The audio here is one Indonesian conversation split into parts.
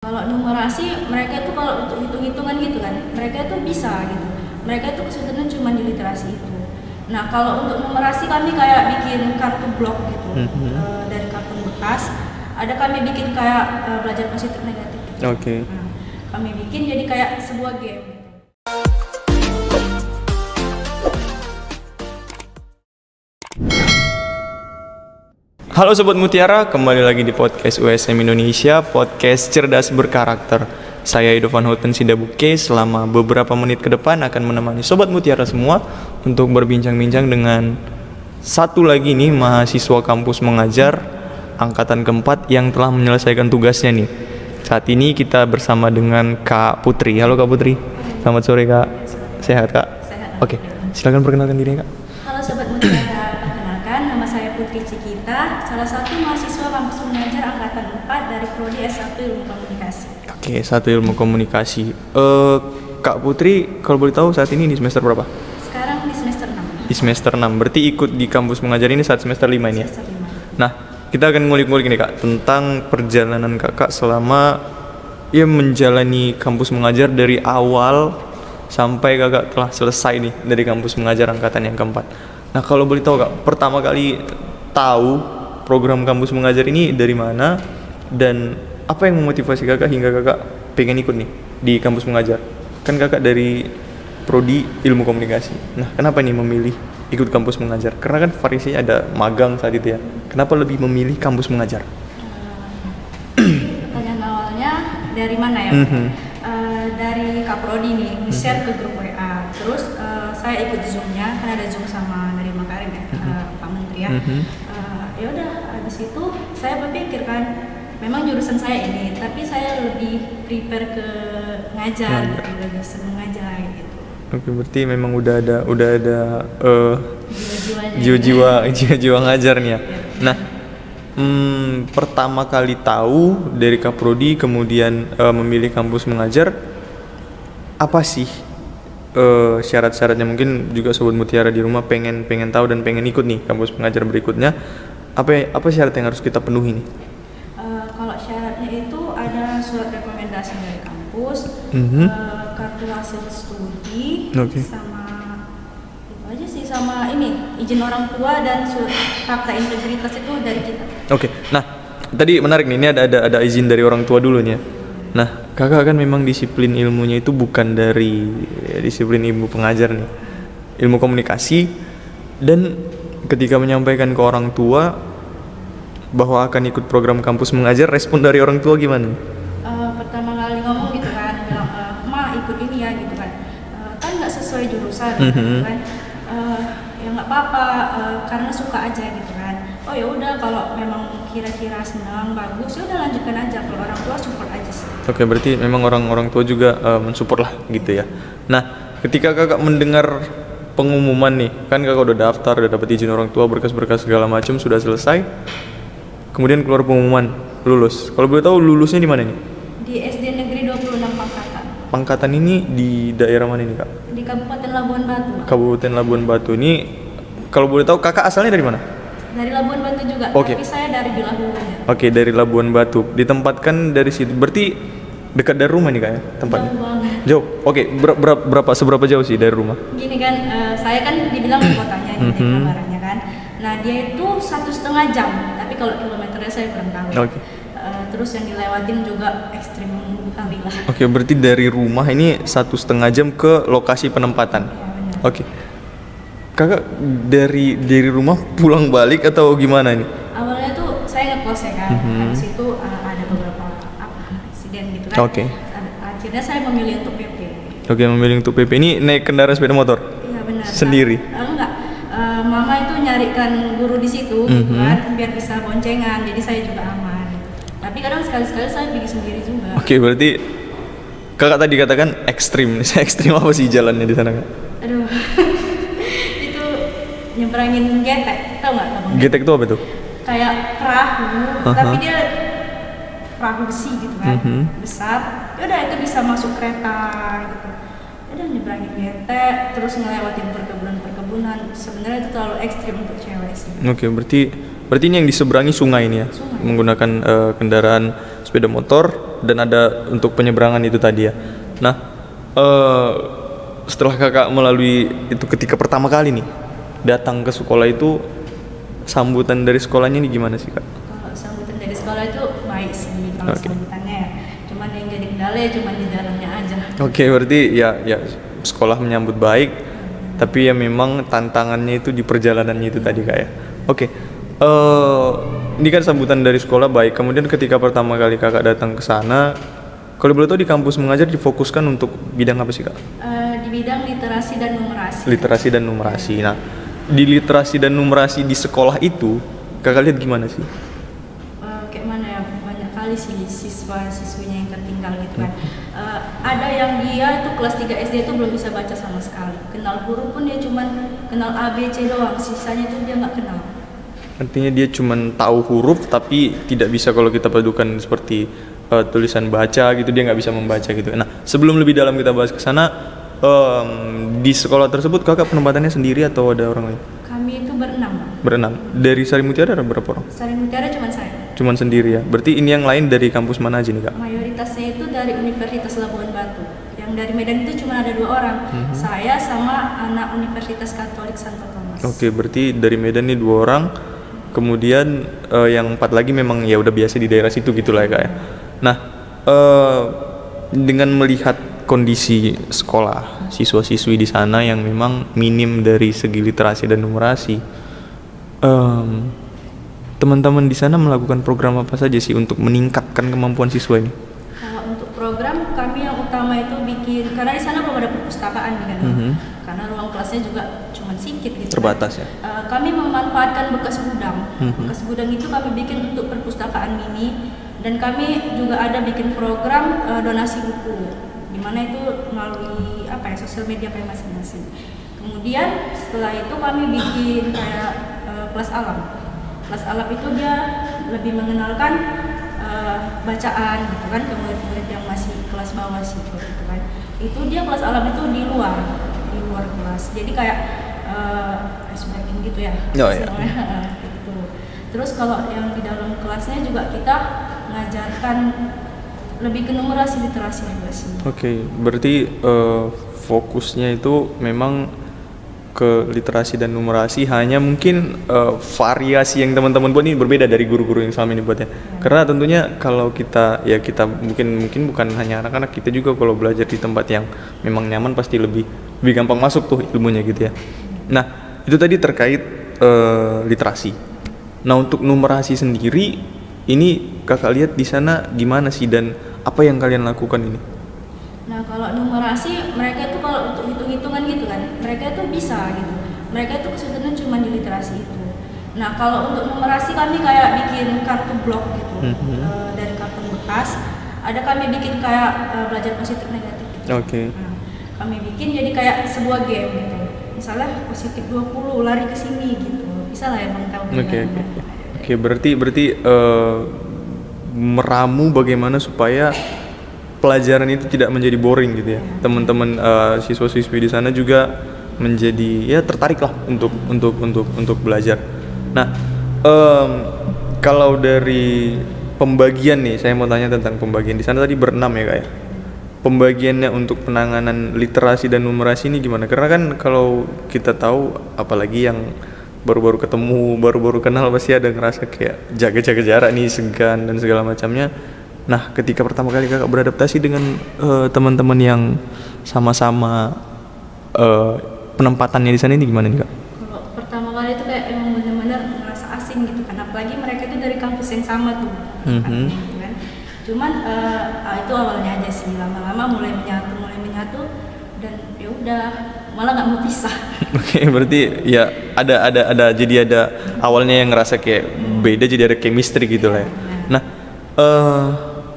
Kalau numerasi mereka tuh kalau untuk hitung-hitungan gitu kan, mereka tuh bisa gitu. Mereka tuh kesulitan cuma di literasi itu. Nah kalau untuk numerasi kami kayak bikin kartu blok gitu dari kartun bekas. Ada kami bikin kayak belajar positif negatif. Gitu. Oke. Nah, kami bikin jadi kayak sebuah game. Gitu. Halo Sobat Mutiara, kembali lagi di podcast USM Indonesia, podcast cerdas berkarakter. Saya Edovan Houten Sidabuke, selama beberapa menit ke depan akan menemani Sobat Mutiara semua untuk berbincang-bincang dengan satu lagi nih mahasiswa kampus mengajar angkatan keempat yang telah menyelesaikan tugasnya nih. Saat ini kita bersama dengan Kak Putri. Halo Kak Putri, selamat sore Kak. Sehat Kak? Sehat. Oke, silakan perkenalkan dirinya Kak. Halo Sobat Mutiara, perkenalkan nama saya Putri Cikita, salah satu mahasiswa kampus mengajar angkatan 4 dari Prodi S1 Ilmu Komunikasi. Oke, satu ilmu komunikasi. Kak Putri, kalau boleh tahu saat ini di semester berapa? Sekarang di semester 6. Di semester 6, berarti ikut di kampus mengajar ini saat semester 5 ini ya? Semester 5. Nah, kita akan ngulik-ngulik nih Kak, tentang perjalanan Kakak selama menjalani kampus mengajar dari awal sampai Kakak telah selesai nih dari kampus mengajar angkatan yang keempat. Nah, kalau boleh tahu Kak, pertama kali tahu program kampus mengajar ini dari mana dan apa yang memotivasi Kakak hingga Kakak pengen ikut nih di kampus mengajar? Kan Kakak dari Prodi Ilmu Komunikasi. Nah, kenapa nih memilih ikut kampus mengajar? Karena kan variasinya ada magang saat itu ya. Kenapa lebih memilih kampus mengajar? Pertanyaan awalnya dari mana ya? Dari Kak Prodi nih, nge-share ke grup WA. Terus saya ikut Zoom-nya, kan ada Zoom sama dari Makarim ya, Pak Menteri ya. Ya udah, habis itu saya berpikir kan, memang jurusan saya ini, tapi saya lebih prepare ke ngajar, gitu, lebih senang ngajar gitu. Oke, berarti memang udah ada Jiwa-jiwanya. jiwa-jiwa ngajar nih ya. Nah, pertama kali tahu dari Kaprodi kemudian memilih kampus mengajar, apa sih syarat-syaratnya? Mungkin juga Sobat Mutiara di rumah pengen tahu dan pengen ikut nih kampus mengajar berikutnya. Apa syarat yang harus kita penuhi nih? Kalau syaratnya itu ada surat rekomendasi dari kampus, kartu hasil studi, sama itu aja sih, sama ini izin orang tua dan surat fakta integritas itu dari kita. Oke. Nah, tadi menarik nih, ini ada izin dari orang tua dulu nih ya. Nah, Kakak kan memang disiplin ilmunya itu bukan dari disiplin ilmu pengajar nih, ilmu komunikasi. Dan ketika menyampaikan ke orang tua bahwa akan ikut program kampus mengajar, respon dari orang tua gimana? Pertama kali ngomong gitu kan, bilang, "Ma ikut ini ya," gitu kan. Kan nggak sesuai jurusan, gitu kan. Ya nggak apa-apa, karena suka aja gitu kan. Oh ya udah, kalau memang kira-kira senang bagus ya udah lanjutkan aja, kalau orang tua support aja sih. Oke, berarti memang orang tua juga mensupport lah gitu ya. Nah, ketika Kakak mendengar pengumuman nih, kan Kakak udah daftar, udah dapat izin orang tua, berkas-berkas segala macam sudah selesai. Kemudian keluar pengumuman lulus. Kalau boleh tahu lulusnya di mana nih? Di SD Negeri 26 Pangkatan. Pangkatan ini di daerah mana nih Kak? Di Kabupaten Labuan Batu. Kabupaten Labuan Batu. Ini kalau boleh tahu Kakak asalnya dari mana? Dari Labuan Batu juga, Oke. tapi saya dari Bilahulunya. Oke, dari Labuan Batu. Ditempatkan dari situ. Berarti dekat dari rumah nih Kak ya tempatnya? Jauh banget. Jauh. Oke, seberapa jauh sih dari rumah? Gini kan, saya kan dibilang di kotanya di Kabarannya kan. Nah dia itu 1,5 jam, tapi kalau kilometernya saya kurang tahu. Oke. Terus yang dilewatin juga ekstrim kali lah. Oke, berarti dari rumah ini 1,5 jam ke lokasi penempatan. Ya, benar. Oke. Kakak dari rumah pulang balik atau gimana nih? Awalnya tuh saya ngekos ya kan, habis itu ada beberapa insiden gitu kan. Oke. Akhirnya saya memilih untuk PP. Oke, memilih untuk PP. Ini naik kendaraan sepeda motor? Iya benar. Sendiri? Enggak. Mama itu nyarikan guru di situ gitu kan, biar bisa boncengan, jadi saya juga aman. Tapi kadang sekali-sekali saya pergi sendiri juga. Oke, berarti Kakak tadi katakan ekstrim. Ekstrim apa sih jalannya di sana Kak? Aduh. Itu nyebrangin getek, tau nggak abang? Getek itu apa tuh? Kayak perahu, tapi dia perahu besi gitu kan, besar. Yaudah itu bisa masuk kereta gitu. Udah nyebrangin getek, terus ngelewatin perkebunan. Sebenarnya itu terlalu ekstrim untuk cewek sih. Oke, berarti ini yang diseberangi sungai ini ya? Sungai. Menggunakan kendaraan sepeda motor dan ada untuk penyeberangan itu tadi ya. Nah, setelah kakak melalui itu ketika pertama kali nih datang ke sekolah itu, sambutan dari sekolahnya ini gimana sih kak? Kalau sambutan dari sekolah itu baik sih kalau sambutannya ya. Cuman yang jadi kendala ya cuman di dalamnya aja. Oke, berarti ya sekolah menyambut baik, tapi ya memang tantangannya itu di perjalanannya itu tadi kak ya. Oke, ini kan sambutan dari sekolah baik. Kemudian ketika pertama kali kakak datang ke sana, kalau boleh tahu di kampus mengajar difokuskan untuk bidang apa sih kak? Di bidang literasi dan numerasi. Literasi dan numerasi. Nah, di literasi dan numerasi di sekolah itu kakak lihat gimana sih? Kayak mana ya, banyak kali sih siswa-siswinya yang tertinggal gitu kan. Ada yang dia itu kelas 3 SD itu belum bisa baca sama sekali. Kenal huruf pun dia cuman kenal A, B, C doang, sisanya itu dia nggak kenal. Artinya dia cuman tahu huruf tapi tidak bisa kalau kita padukan seperti tulisan baca gitu, dia nggak bisa membaca gitu. Nah, sebelum lebih dalam kita bahas ke sana, di sekolah tersebut kakak penempatannya sendiri atau ada orang lain? Kami itu berenam. Berenam. Dari Sari Mutiara ada berapa orang? Sari Mutiara cuma saya. Cuman sendiri ya. Berarti ini yang lain dari kampus mana aja nih kak? Mayoritasnya itu dari Universitas Labuan Batu. Yang dari Medan itu cuma ada 2 orang. Saya sama anak Universitas Katolik Santo Thomas. Oke, berarti dari Medan nih 2 orang. Kemudian yang 4 lagi memang ya udah biasa di daerah situ gitulah ya kak ya. Nah, dengan melihat kondisi sekolah siswa-siswi di sana yang memang minim dari segi literasi dan numerasi, teman-teman di sana melakukan program apa saja sih untuk meningkatkan kemampuan siswa ini? Kalau untuk program kami yang utama itu bikin, karena di sana belum ada perpustakaan kan, karena ruang kelasnya juga cuma sedikit gitu. Terbatas ya. Kami memanfaatkan bekas gudang. Bekas gudang itu kami bikin untuk perpustakaan mini, dan kami juga ada bikin program donasi buku, dimana itu melalui sosial media kami masing-masing. Kemudian setelah itu kami bikin kayak kelas alam. Kelas alam itu dia lebih mengenalkan bacaan gitu kan ke murid-murid yang masih kelas bawah sih gitu kan. Itu dia kelas alam itu di luar kelas. Jadi kayak ice breaking gitu ya. Oh, iya. Gitu. Terus kalau yang di dalam kelasnya juga kita mengajarkan lebih ke numerasi literasi juga sih. Oke, berarti fokusnya itu memang ke literasi dan numerasi, hanya mungkin variasi yang teman-teman buat ini berbeda dari guru-guru yang selama ini buatnya. Karena tentunya kalau kita mungkin bukan hanya anak-anak, kita juga kalau belajar di tempat yang memang nyaman pasti lebih gampang masuk tuh ilmunya gitu ya. Nah, itu tadi terkait literasi. Nah, untuk numerasi sendiri ini kakak lihat di sana gimana sih dan apa yang kalian lakukan ini? Nah, kalau numerasi mereka itu kalau untuk hitung-hitungan gitu kan, mereka itu bisa gitu. Mereka itu kesulitannya cuma di literasi itu. Nah, kalau untuk numerasi kami kayak bikin kartu blok gitu, dari karton bekas. Ada kami bikin kayak belajar positif negatif gitu. Oke. Nah, kami bikin jadi kayak sebuah game gitu. Misalnya positif 20 lari ke sini gitu. Bisa lah ya Bang tahu. Oke, berarti meramu bagaimana supaya pelajaran itu tidak menjadi boring gitu ya. Teman-teman siswa-siswi di sana juga menjadi tertarik lah untuk belajar. Nah, kalau dari pembagian nih, saya mau tanya tentang pembagian di sana tadi berenam ya kak ya. Pembagiannya untuk penanganan literasi dan numerasi ini gimana? Karena kan kalau kita tahu, apalagi yang baru-baru ketemu, baru-baru kenal pasti ada ngerasa kayak jaga-jaga jarak nih, segan dan segala macamnya. Nah, ketika pertama kali kakak beradaptasi dengan teman-teman yang sama-sama penempatannya di sana ini gimana nih kak? Kalau pertama kali itu kayak emang benar-benar merasa asing gitu kan, apalagi mereka itu dari kampus yang sama tuh, gitu kan. Cuman itu awalnya aja sih, lama-lama mulai menyatu dan ya udah malah nggak mau pisah. Oke, berarti ya ada jadi ada awalnya yang ngerasa kayak beda, jadi ada chemistry gitu lah ya. Nah,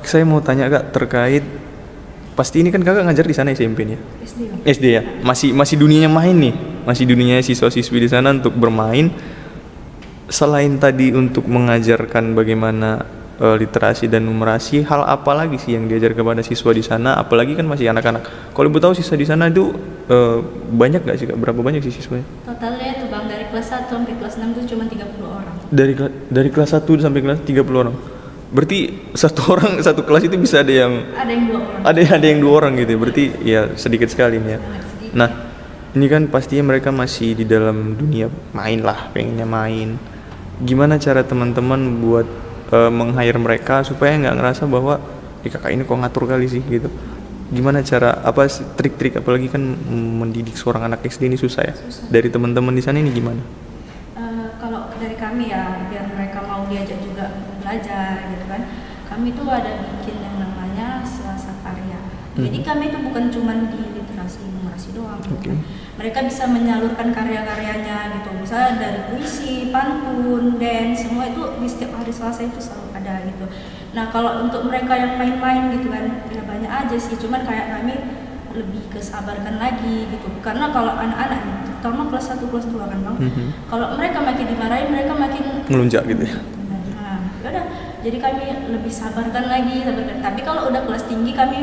saya mau tanya kak terkait, pasti ini kan kakak ngajar di sana SMP nih ya? SD ya? Masih dunianya main nih, masih dunianya siswa-siswi di sana untuk bermain. Selain tadi untuk mengajarkan bagaimana literasi dan numerasi, hal apa lagi sih yang diajar kepada siswa di sana? Apalagi kan masih anak-anak. Kalau ibu tahu siswa di sana itu banyak nggak sih kak? Berapa banyak sih siswanya? Totalnya tuh bang, dari kelas 1 sampai kelas 6 itu cuma 30 orang. Dari kelas 1 sampai kelas 30 orang. Berarti satu orang satu kelas itu bisa ada yang Ada yang 2 orang. ada yang 2 orang gitu ya. Berarti ya sedikit sekali nih ya. Sangat sedikit. Nah, ini kan pastinya mereka masih di dalam dunia main lah, pengennya main. Gimana cara teman-teman buat meng-hire mereka supaya nggak ngerasa bahwa kakak ini kok ngatur kali sih gitu. Gimana cara apa sih trik-trik, apalagi kan mendidik seorang anak SD ini susah ya. Susah. Dari teman-teman di sana ini gimana? Kalau dari kami ya, biar mereka mau diajak juga belajar gitu kan, kami tuh ada bikin yang namanya Selasa Karya. Jadi kami itu bukan cuma di literasi numerasi doang gitu Oke. kan. Mereka bisa menyalurkan karya-karyanya gitu, misalnya dari puisi, pantun, dance, semua itu di setiap hari Selasa itu selalu ada gitu. Nah kalau untuk mereka yang main-main gitu kan, ya banyak aja sih, cuman kayak kami lebih kesabarkan lagi gitu, karena kalau anak-anak nih, terutama kelas 1, kelas 2 kan bang, kalau mereka makin dimarahin, mereka makin Melunjak gitu ya. nah, yaudah, jadi kami lebih sabarkan lagi, tapi kalau udah kelas tinggi kami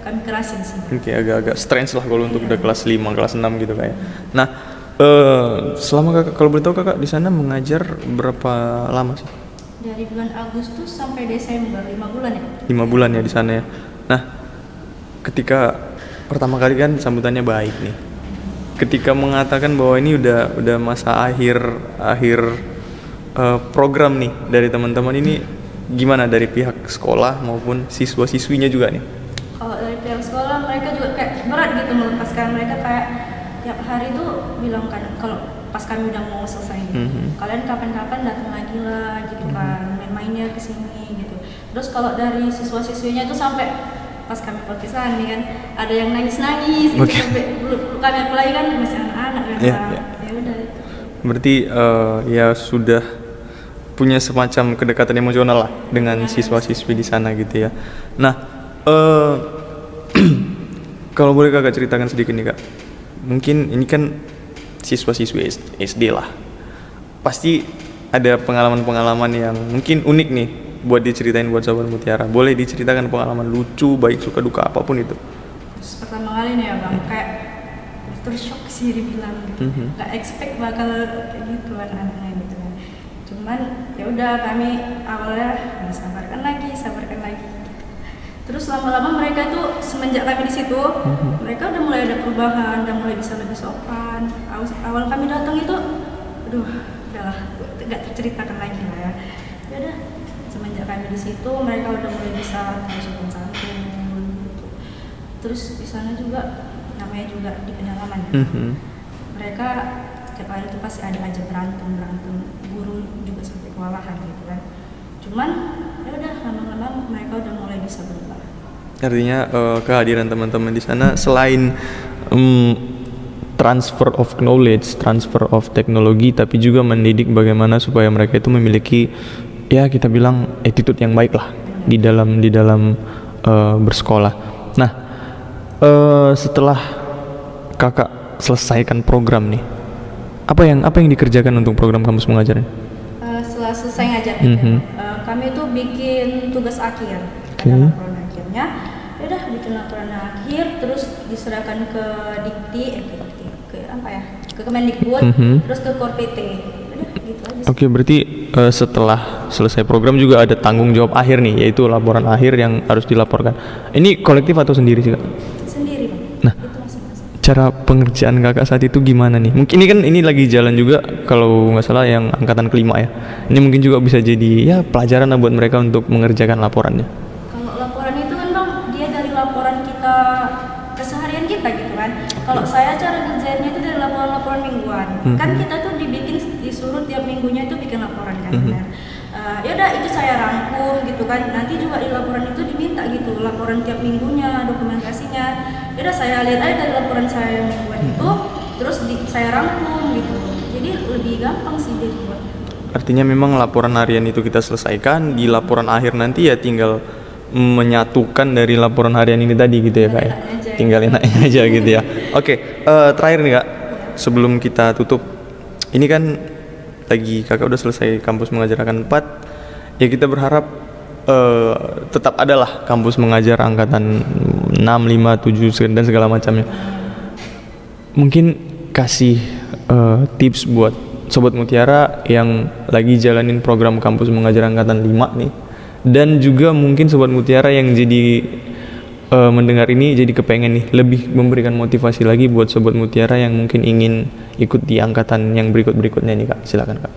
kami kerasin sih. Oke, agak-agak strange lah kalau untuk udah kelas 5, kelas 6 gitu kayak. Nah, selama kakak, kalau boleh tahu kakak di sana mengajar berapa lama sih? Dari bulan Agustus sampai Desember, 5 bulan ya. 5 bulan ya di sana ya. Nah, ketika pertama kali kan sambutannya baik nih. Ketika mengatakan bahwa ini udah masa akhir program nih dari teman-teman ini, gimana dari pihak sekolah maupun siswa-siswinya juga nih? Kalau dari pihak sekolah mereka juga kayak berat gitu melepaskan, mereka kayak tiap hari tuh bilang kan kalau pas kami udah mau selesai kalian kapan-kapan datang lagi lah gitu kan, main-mainnya kesini gitu. Terus kalau dari siswa-siswinya tuh sampai pas kami perpisahan nih kan ada yang nangis-nangis gitu, sampai kami apalagi kan masih anak-anak kan. Ya udah itu. Berarti ya sudah punya semacam kedekatan emosional lah dengan siswa-siswi di sana gitu ya. Nah, kalau boleh kakak ceritakan sedikit nih kak, mungkin ini kan siswa-siswi SD lah, pasti ada pengalaman-pengalaman yang mungkin unik nih buat diceritain buat Sahabat Mutiara. Boleh diceritakan pengalaman lucu, baik suka duka apapun itu. Terus pertama kali nih ya bang, kayak terus shock sih dibilang gitu. Gak expect bakal kayak gitu anak-anaknya gitu kan. Cuman ya udah kami awalnya sabarkan lagi gitu. Terus lama-lama mereka tuh semenjak kami di situ, mereka udah mulai ada perubahan, udah mulai bisa lebih sopan. Awal kami datang itu, aduh, udahlah, gak terceritakan lagi lah ya. Ya udah, semenjak kami di situ, mereka udah mulai bisa sopan santun. Gitu. Terus di sana juga, namanya juga di pedalaman. Mereka setiap hari itu pasti ada aja berantem, guru juga sampai kewalahan gitu kan. Cuman ya udah lama-lama mereka udah mulai bisa berubah. Artinya kehadiran teman-teman di sana selain transfer of knowledge, transfer of teknologi, tapi juga mendidik bagaimana supaya mereka itu memiliki ya kita bilang attitude yang baik lah di dalam bersekolah. Nah, setelah kakak selesaikan program nih, apa yang dikerjakan untuk program kampus mengajar? Setelah selesai ngajar kami tuh bikin tugas akhir, ada laporan akhirnya. Udah bikin laporan akhir, terus diserahkan ke ke Kemendikbud, terus ke Kor-PT. Udah gitu aja. Oke, berarti setelah selesai program juga ada tanggung jawab akhir nih, yaitu laporan akhir yang harus dilaporkan. Ini kolektif atau sendiri sih kak? Sendiri bang. Nah, itu masing-masing. Cara pengerjaan kakak saat itu gimana nih? Mungkin ini lagi jalan juga kalau nggak salah yang angkatan kelima ya. Ini mungkin juga bisa jadi ya pelajaran lah buat mereka untuk mengerjakan laporannya. Kalau laporan itu kan bang, dia dari laporan kita keseharian kita gitu kan. Kalau saya cara ngerjainnya itu dari laporan mingguan. Kan kita tuh disuruh tiap minggunya itu bikin laporan kan. Ya udah itu saya rangkum gitu kan. Nanti juga di laporan itu diminta gitu laporan tiap minggunya, dokumentasinya. Ya udah saya lihat aja dari laporan saya yang mingguan itu, terus saya rangkum gitu. Jadi lebih gampang sih jadi buat. Artinya memang laporan harian itu kita selesaikan, di laporan akhir nanti ya tinggal menyatukan dari laporan harian ini tadi gitu ya kak ya. Tinggal enaknya aja gitu ya. Oke, terakhir nih kak, sebelum kita tutup, ini kan lagi kakak udah selesai kampus mengajar angkatan 4, ya kita berharap tetap adalah kampus mengajar angkatan 6, 5, 7 dan segala macamnya. Mungkin kasih tips buat Sobat Mutiara yang lagi jalanin program kampus mengajar angkatan 5 nih. Dan juga mungkin Sobat Mutiara yang jadi mendengar ini jadi kepengen nih lebih memberikan motivasi lagi buat Sobat Mutiara yang mungkin ingin ikut di angkatan yang berikutnya nih Kak. Silakan Kak.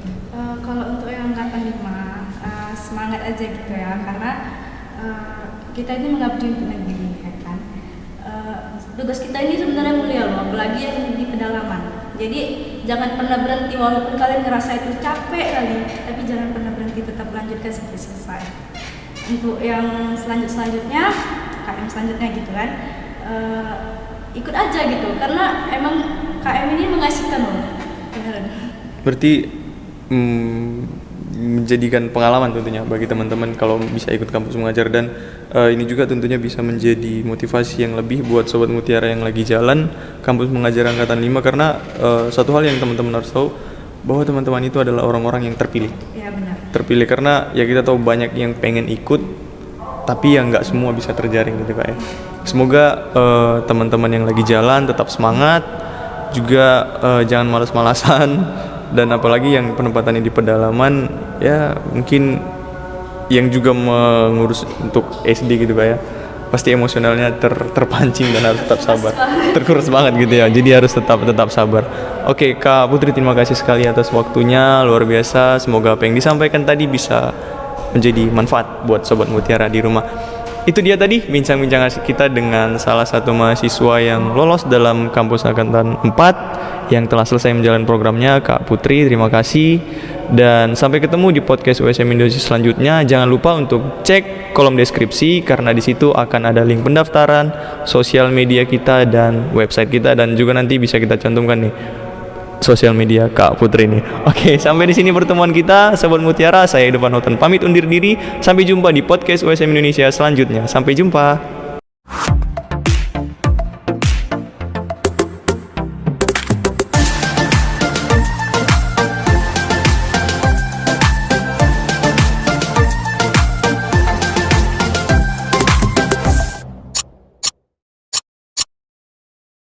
Kalau untuk yang angkatan 5, semangat aja gitu ya, karena kita ini mengabdi untuk negeri ya kan. Tugas kita ini sebenarnya mulia loh, apalagi yang di pedalaman. Jadi jangan pernah berhenti, walaupun kalian ngerasa itu capek kali, tapi jangan pernah berhenti, tetap lanjutkan sampai selesai. Untuk yang selanjutnya KM selanjutnya gitu kan, ikut aja gitu, karena emang KM ini mengasihkan loh, beneran. Berarti menjadikan pengalaman tentunya bagi teman-teman kalau bisa ikut kampus mengajar, dan ini juga tentunya bisa menjadi motivasi yang lebih buat Sobat Mutiara yang lagi jalan kampus mengajar angkatan 5, karena satu hal yang teman-teman harus tahu bahwa teman-teman itu adalah orang-orang yang terpilih. Ya benar. Terpilih karena ya kita tahu banyak yang pengen ikut tapi yang nggak semua bisa terjaring gitu Kak ya. Semoga teman-teman yang lagi jalan tetap semangat, juga jangan malas-malasan, dan apalagi yang penempatannya di pedalaman ya mungkin yang juga mengurus untuk SD gitu Kak ya, pasti emosionalnya terpancing dan harus tetap sabar, terkuras banget gitu ya, jadi harus tetap sabar. Oke Kak Putri, terima kasih sekali atas waktunya, luar biasa. Semoga apa yang disampaikan tadi bisa menjadi manfaat buat Sobat Mutiara di rumah. Itu dia tadi bincang-bincang asik kita dengan salah satu mahasiswa yang lolos dalam kampus angkatan 4 yang telah selesai menjalani programnya, Kak Putri. Terima kasih dan sampai ketemu di podcast USM Indonesia selanjutnya. Jangan lupa untuk cek kolom deskripsi karena di situ akan ada link pendaftaran, sosial media kita dan website kita, dan juga nanti bisa kita cantumkan nih sosial media Kak Putri ini. Oke, sampai di sini pertemuan kita Sobat Mutiara. Saya Edovan Hoten pamit undur diri. Sampai jumpa di podcast USM Indonesia selanjutnya. Sampai jumpa.